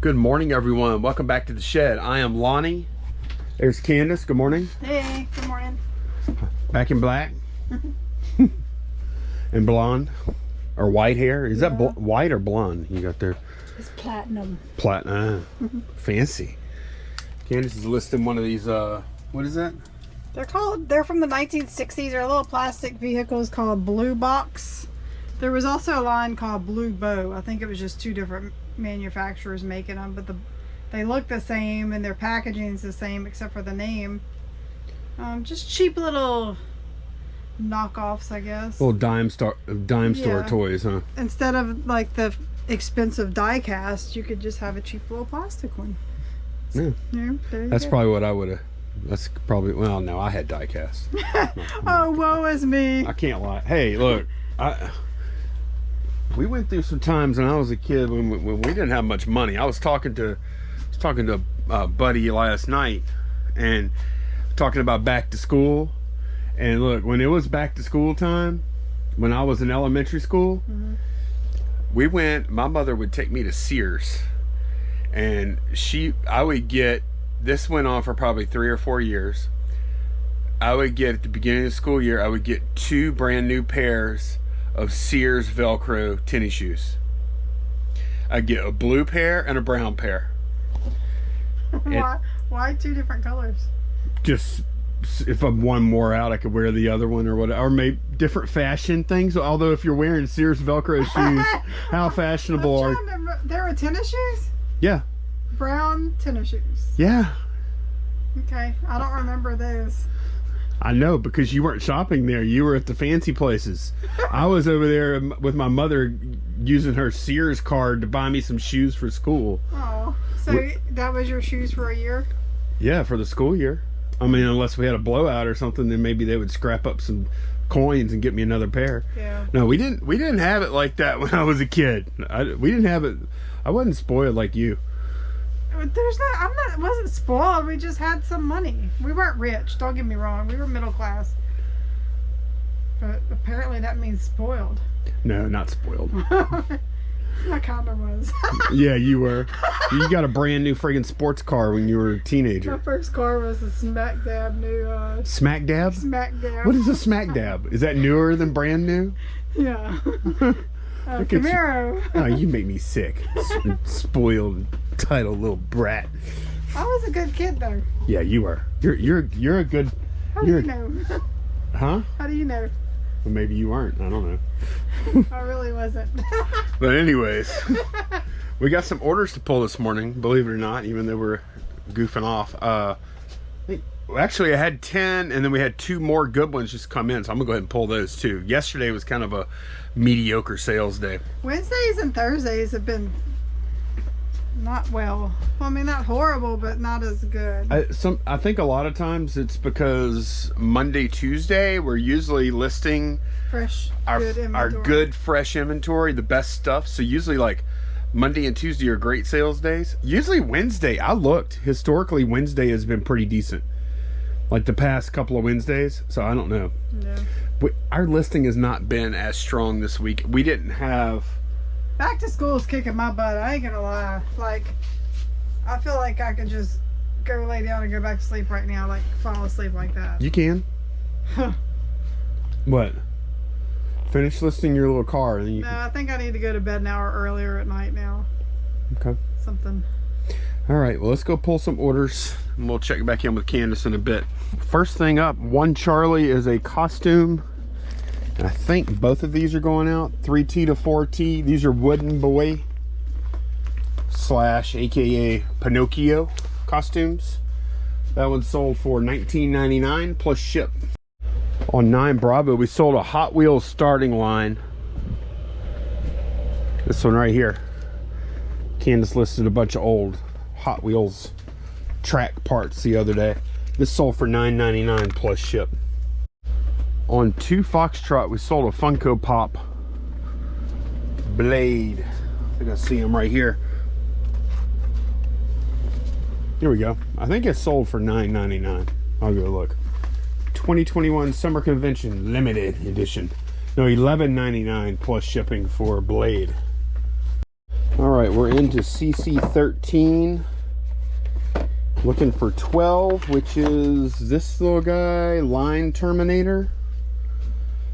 Good morning, everyone. Welcome back to the shed. I am Lonnie. There's Candace. Good morning. Hey, good morning. Back in black and blonde or white hair. Is that white or blonde you got there? It's platinum. Platinum. Fancy. Candace is listing one of these. What is that? They're from the 1960s. They're little plastic vehicles called Blue Box. There was also a line called Blue Bow. I think it was just two different manufacturers making them, but they look the same and their packaging's the same except for the name. Just cheap little knockoffs, I guess. Little dime store toys, huh? Instead of like the expensive die cast, you could just have a cheap little plastic one. Yeah. That's probably what I would have. That's probably, well, no, I had die cast. Oh, woe is me. I can't lie. Hey, look, we went through some times when I was a kid when we didn't have much money. I was talking to a buddy last night and talking about back to school. And look, when it was back to school time, when I was in elementary school, my mother would take me to Sears, and I would get, this went on for probably 3 or 4 years. I would get, at the beginning of the school year, I would get 2 brand new pairs of Sears Velcro tennis shoes. I'd get a blue pair and a brown pair. Why 2 different colors? Just if I'm one more out, I could wear the other one or whatever, or maybe different fashion things. Although if you're wearing Sears Velcro shoes, how fashionable are there were tennis shoes? Yeah. Brown tennis shoes. Yeah. Okay, I don't remember those. I know, because you weren't shopping there. You were at the fancy places. I was over there with my mother using her Sears card to buy me some shoes for school. Oh, so that was your shoes for a year? Yeah, for the school year. I mean, unless we had a blowout or something, then maybe they would scrap up some coins and get me another pair. Yeah. No, we didn't have it like that when I was a kid. We didn't have it. I wasn't spoiled like you. Wasn't spoiled. We just had some money. We weren't rich. Don't get me wrong. We were middle class. But apparently that means spoiled. No, not spoiled. I kind of was. Yeah, you were. You got a brand new friggin' sports car when you were a teenager. My first car was a Smack Dab new. Smack Dab? Smack Dab. What is a Smack Dab? Is that newer than brand new? Yeah. Camaro. Oh, you make me sick. Spoiled, entitled little brat. I was a good kid though. Yeah, you were. You're a good. How do you know? Huh? How do you know? Well, maybe you weren't. I don't know. I really wasn't. But anyways, we got some orders to pull this morning, believe it or not, even though we're goofing off. Actually, I had 10, and then we had 2 more good ones just come in, so I'm gonna go ahead and pull those too. Yesterday was kind of a mediocre sales day. Wednesdays and Thursdays have been not well. I mean, not horrible, but not as good. I think a lot of times it's because Monday, Tuesday, we're usually listing our good fresh inventory, the best stuff. So usually like Monday and Tuesday are great sales days. Usually Wednesday, I looked historically, Wednesday has been pretty decent, like the past couple of Wednesdays. So I don't know. Yeah. But our listing has not been as strong this week. We didn't have. Back to school is kicking my butt. I ain't gonna lie. Like, I feel like I could just go lay down and go back to sleep right now, like fall asleep like that. You can. What? Finish listing your little car, and then you. No, I think I need to go to bed an hour earlier at night now. Okay. Something. All right. Well, let's go pull some orders, and we'll check back in with Candace in a bit. First thing up, One Charlie is a costume. And I think both of these are going out, 3T to 4T. These are Wooden Boy / aka Pinocchio costumes. That one sold for $19.99 plus ship. On 9 Bravo, we sold a Hot Wheels starting line. This one right here. Candace listed a bunch of old Hot Wheels track parts the other day. This sold for $9.99 plus ship. On 2 Foxtrot, we sold a Funko Pop Blade. I think I see him right here. Here we go. I think it sold for $9.99. I'll go look. 2021 Summer Convention Limited Edition. No, $11.99 plus shipping for Blade. All right, we're into CC13. Looking for 12, which is this little guy, Line Terminator.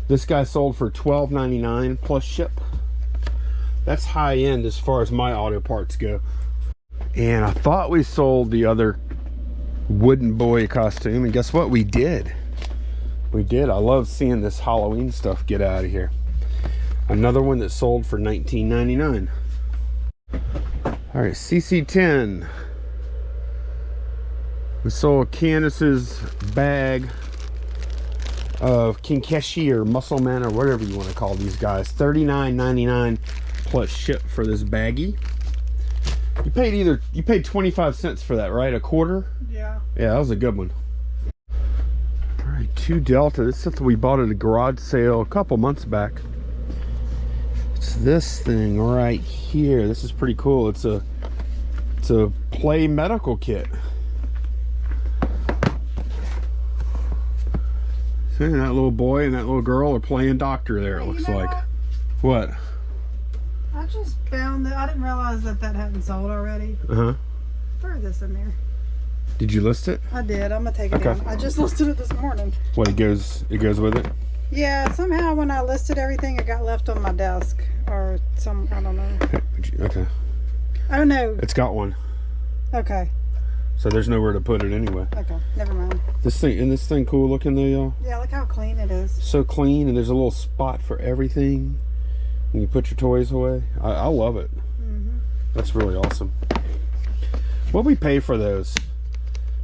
This guy sold for $12.99 plus ship. That's high end as far as my auto parts go. And I thought we sold the other Wooden Boy costume, and guess what? We did. We did. I love seeing this Halloween stuff get out of here. Another one that sold for $19.99. All right, CC10. We sold Candace's bag of Kinkeshi or Muscle Man or whatever you want to call these guys. $39.99 plus ship for this baggie. You paid 25 cents for that, right? A quarter? Yeah. Yeah, that was a good one. All right, 2 Delta. This is something we bought at a garage sale a couple months back. It's this thing right here. This is pretty cool. It's a play medical kit. See, that little boy and that little girl are playing doctor there, it looks like. What? I just found that I didn't realize that hadn't sold already. Uh-huh. Throw this in there. Did you list it? I did. I'm gonna take it down. I just listed it this morning. What, it goes with it? Yeah, somehow when I listed everything, it got left on my desk or I don't know. Okay. Oh no. It's got one. Okay. So there's nowhere to put it anyway. Okay, never mind. Isn't this thing cool looking though, y'all? Yeah, look how clean it is. So clean, and there's a little spot for everything. When you put your toys away. I love it. Mm-hmm. That's really awesome. What we pay for those?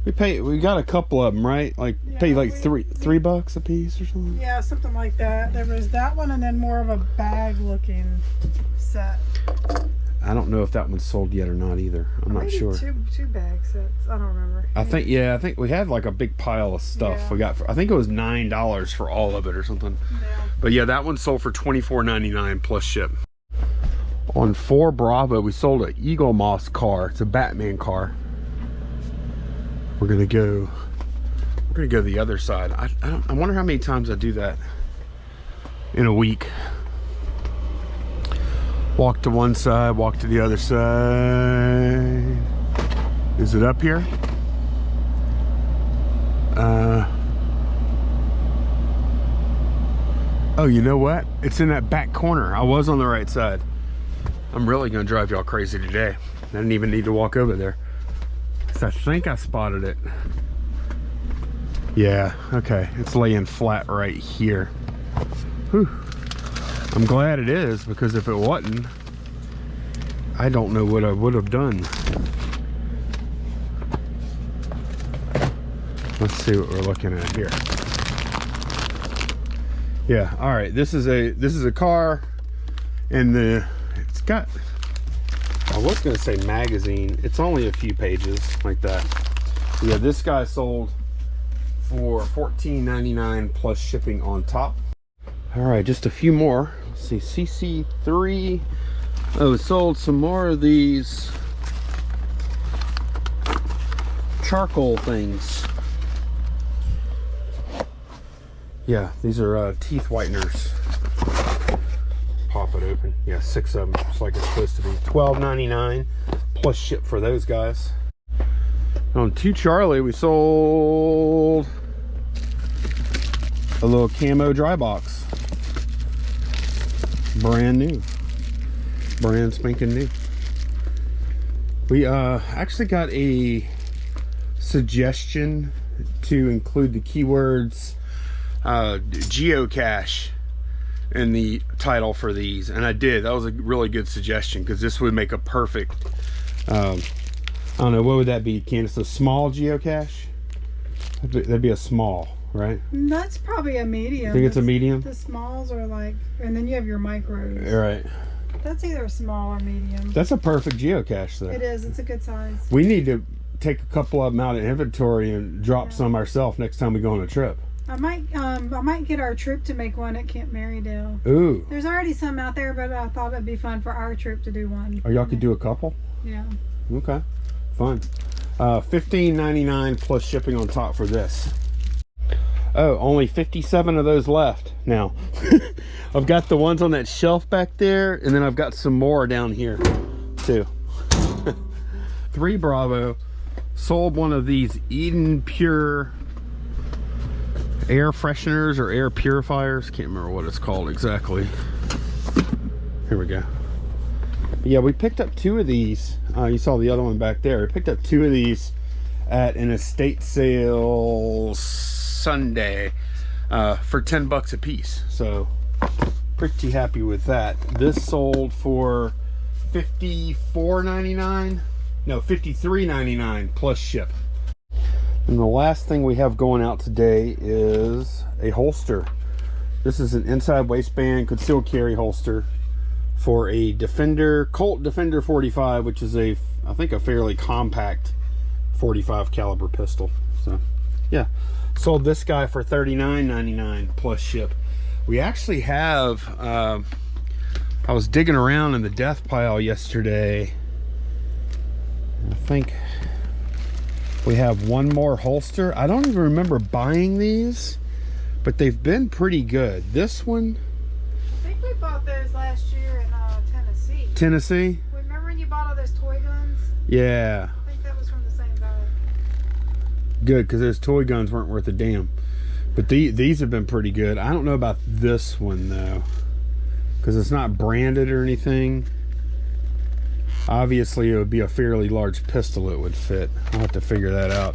We got a couple of them, right? Like Yeah, pay like three bucks a piece or something. Yeah, something like that. There was that one, and then more of a bag looking set. I don't know if that one's sold yet or not either. I'm not Maybe sure. Two bag sets. I don't remember. I think we had like a big pile of stuff. Yeah. We got I think it was $9 for all of it or something. Yeah. But yeah, that one sold for $24.99 plus ship. On 4 Bravo, we sold an Eagle Moss car. It's a Batman car. We're gonna go the other side. I wonder how many times I do that in a week. Walk to one side, walk to the other side. Is it up here? Oh, you know what? It's in that back corner. I was on the right side. I'm really gonna drive y'all crazy today. I didn't even need to walk over there. So I think I spotted it. Yeah, okay. It's laying flat right here. Whew. I'm glad it is, because if it wasn't, I don't know what I would have done. Let's see what we're looking at here. Yeah, all right. This is a car, and it's got, I was gonna say magazine. It's only a few pages like that. Yeah, this guy sold for $14.99 plus shipping on top. All right, just a few more. Let's see, CC3. Oh, it sold some more of these charcoal things. Yeah, these are teeth whiteners. Pop it open. Yeah, 6 of them, just like it's supposed to be. $12.99 plus ship for those guys. On 2 Charlie, we sold a little camo dry box. Brand new. Brand spanking new. We actually got a suggestion to include the keywords geocache in the title for these, and I did. That was a really good suggestion, because this would make a perfect I don't know, what would that be, Candace? A small geocache? That'd be a small, right? That's probably a medium. I think it's a medium. The smalls are like, and then you have your micros. Right. That's either a small or medium. That's a perfect geocache though. It is. It's a good size. We need to take a couple of them out of inventory and drop some ourselves next time we go on a trip. I might get our troop to make one at Camp Marydale. Ooh. There's already some out there, but I thought it'd be fun for our troop to do one. Or y'all could do a couple? Yeah. Okay. Fun. $15.99 plus shipping on top for this. Oh, only 57 of those left now. I've got the ones on that shelf back there, and then I've got some more down here. too. 3 Bravo. Sold one of these Eden Pure air fresheners or air purifiers. Can't remember what it's called exactly. Here we go. Yeah, we picked up 2 of these. You saw the other one back there. We picked up 2 of these at an estate sale Sunday for $10 a piece. So pretty happy with that. This sold for $54.99. No, $53.99 plus ship. And the last thing we have going out today is a holster. This is an inside waistband concealed carry holster for a Defender, Colt Defender 45, which is I think a fairly compact 45 caliber pistol. So yeah, sold this guy for $39.99 plus ship. We actually have I was digging around in the death pile yesterday. I think we have one more holster. I don't even remember buying these, but they've been pretty good. This one, I think we bought those last year in Tennessee. Tennessee? Remember when you bought all those toy guns? Yeah. I think that was from the same guy. Good, because those toy guns weren't worth a damn. But these have been pretty good. I don't know about this one though, because it's not branded or anything. Obviously it would be a fairly large pistol it would fit. I'll have to figure that out.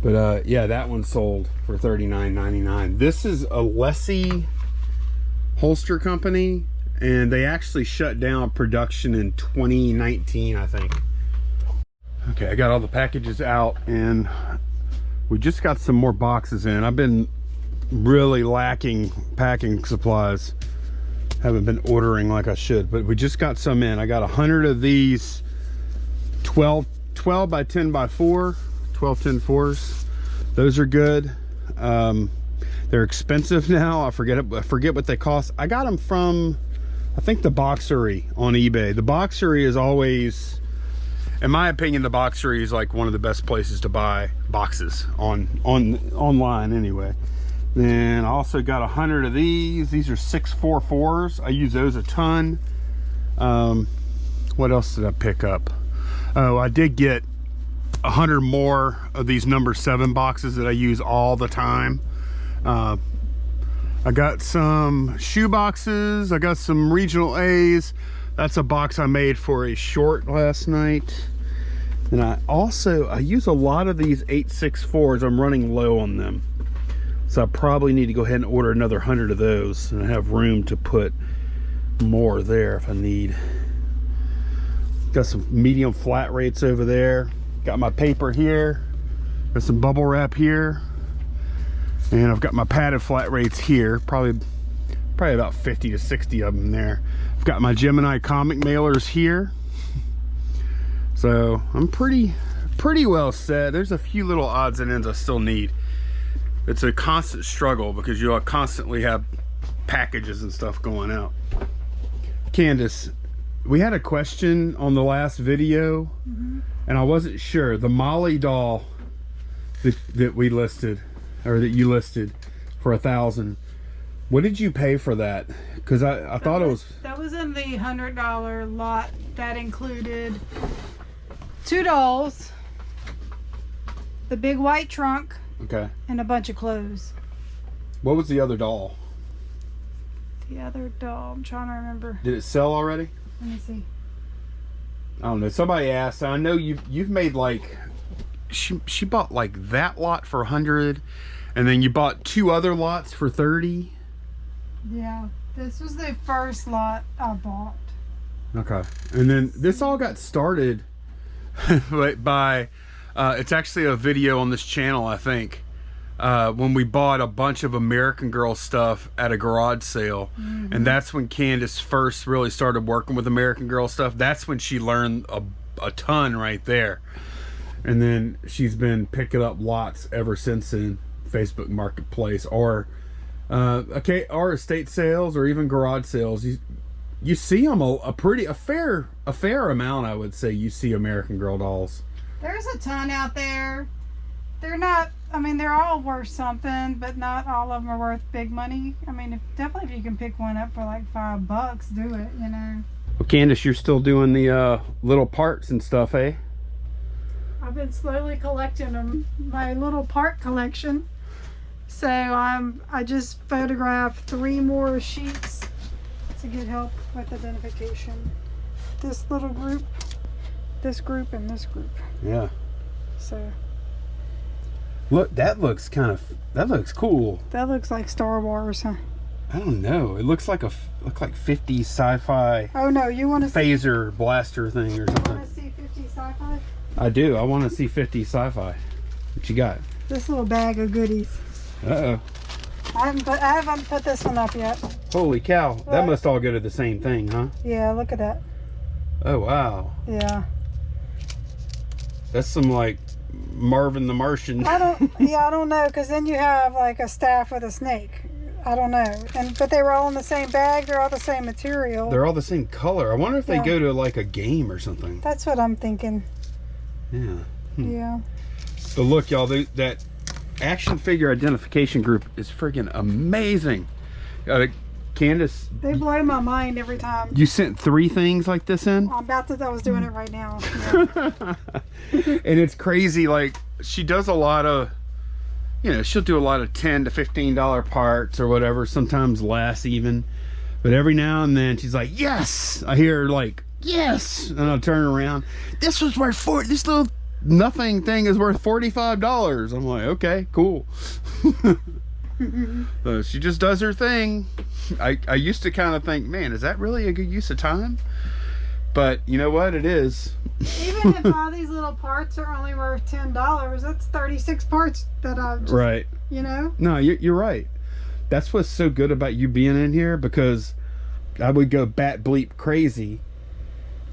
But yeah, that one sold for $39.99. This is a Lessie holster company, and they actually shut down production in 2019, I think. Okay, I got all the packages out, and we just got some more boxes in. I've been really lacking packing supplies. Haven't been ordering like I should, but we just got some in. I got 100 of these 12 by 10 by 4, 12 10 4s. Those are good. They're expensive now. I forget what they cost. I got them from, I think, the Boxery on eBay. The Boxery is always, in my opinion, the Boxery is like one of the best places to buy boxes online anyway. Then I also got 100 of these. These are 644s. I use those a ton. What else did I pick up? Oh, I did get 100 more of these number 7 boxes that I use all the time. I got some shoe boxes. I got some regional A's. That's a box I made for a short last night. And I use a lot of these 864s. I'm running low on them, so I probably need to go ahead and order another 100 of those, and I have room to put more there if I need. Got some medium flat rates over there. Got my paper here. Got some bubble wrap here. And I've got my padded flat rates here. Probably about 50 to 60 of them there. I've got my Gemini comic mailers here. So I'm pretty well set. There's a few little odds and ends I still need. It's a constant struggle because you'll constantly have packages and stuff going out. Candace, we had a question on the last video, and I wasn't sure. The Molly doll that we listed, or that you listed for $1,000. What did you pay for that? Because I thought it was... That was in the $100 lot. That included 2 dolls, the big white trunk, okay, and a bunch of clothes. What was the other doll? The other doll, I'm trying to remember. Did it sell already? Let me see. I don't know. Somebody asked. I know you've made like... She bought like that lot for 100, and then you bought 2 other lots for 30. Yeah, this was the first lot I bought. Okay, and then this all got started by it's actually a video on this channel, I think, when we bought a bunch of American Girl stuff at a garage sale. And that's when Candace first really started working with American Girl stuff. That's when she learned a ton right there. And then she's been picking up lots ever since in Facebook Marketplace or estate sales or even garage sales. You see them a fair amount, I would say. You see American Girl dolls. There's a ton out there. They're not, I mean, they're all worth something, but not all of them are worth big money. I mean, definitely if you can pick one up for like $5, do it, you know. Well, Candace, you're still doing the little parts and stuff, eh? I've been slowly collecting them, my little part collection. So I just photographed 3 more sheets to get help with identification. This little group, this group, and this group. Yeah. So Look, that looks cool. that looks like Star Wars, huh? I don't know. It looks like 50s sci-fi Oh no, you want to see? phaser blaster thing or You something. want to see 50 sci-fi? I do. I want to see 50s sci-fi. What you got? This little bag of goodies. Uh-oh. I haven't put this one up yet. Holy cow. That What? must all go to the same thing, huh? Yeah, look at that. Oh, wow. Yeah. That's some, like, Marvin the Martian. I don't know, because then you have like a staff with a snake. I don't know. But they were all in the same bag. They're all the same material. They're all the same color. I wonder if they Yeah. go to, like, a game or something. That's what I'm thinking. Yeah. Yeah. So look, y'all, that action figure identification group is freaking amazing. Candace, They blow my mind every time. you sent 3 things like this in? I was doing it right now. Yeah. And it's crazy, like, she does a lot of, you know, she'll do a lot of $10 to $15 parts or whatever, sometimes less even. But every now and then she's like, yes! I hear her like, yes! And I'll turn around. This was worth this little nothing thing is worth $45. I'm like, okay, cool. So she just does her thing. I used to kind of think, man, is that really a good use of time? But you know what? It is. Even if all these little parts are only worth $10, that's 36 parts that I've just, Right. you know? No, you're right. That's what's so good about you being in here, because I would go bat bleep crazy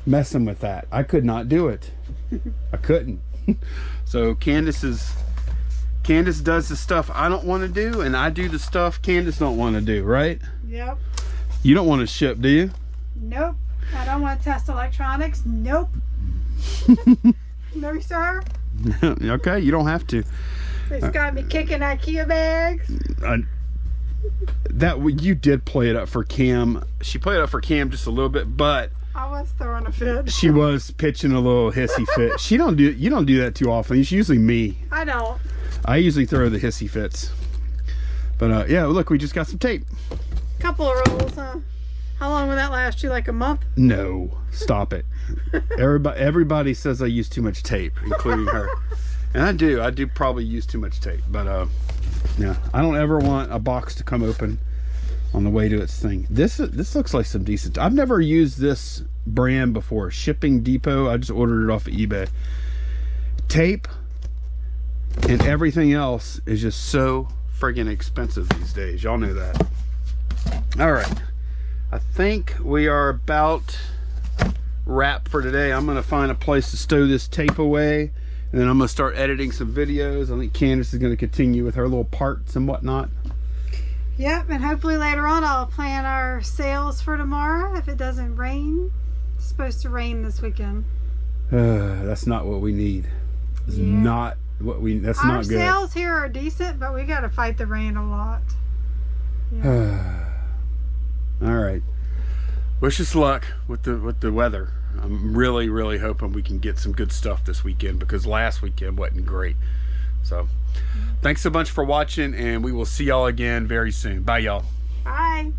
messing with that. I could not do it. I couldn't. So Candace does the stuff I don't want to do, and I do the stuff Candace don't want to do, right? Yep. You don't want to ship, do you? Nope. I don't want to test electronics. Nope. No, sir. Okay, you don't have to. It's got me kicking IKEA bags. You did play it up for Cam. She played it up for Cam just a little bit, but I was throwing a fit. she was pitching a little hissy fit. You don't do that too often. It's usually me. I don't. I usually throw the hissy fits. But yeah, look, we just got some tape. Couple of rolls, huh? How long will that last you? Like a month? No, stop it. Everybody says I use too much tape, including her. And I do probably use too much tape. But yeah, I don't ever want a box to come open on the way to its thing. This looks like some decent. I've never used this brand before. Shipping Depot. I just ordered it off of eBay. Tape and everything else is just so friggin' expensive these days. Y'all know that. All right, I think we are about wrapped for today. I'm gonna find a place to stow this tape away, and then I'm gonna start editing some videos. I think Candace is gonna continue with her little parts and whatnot. Yep, and hopefully later on I'll plan our sales for tomorrow if it doesn't rain. It's supposed to rain this weekend. That's not what we need. It's Yeah. not what we. That's Our not good. sales here are decent, but we got to fight the rain a lot. Yeah. All right. Wish us luck with the weather. I'm really hoping we can get some good stuff this weekend, because last weekend wasn't great. So thanks so much for watching, and we will see y'all again very soon. Bye, y'all. Bye.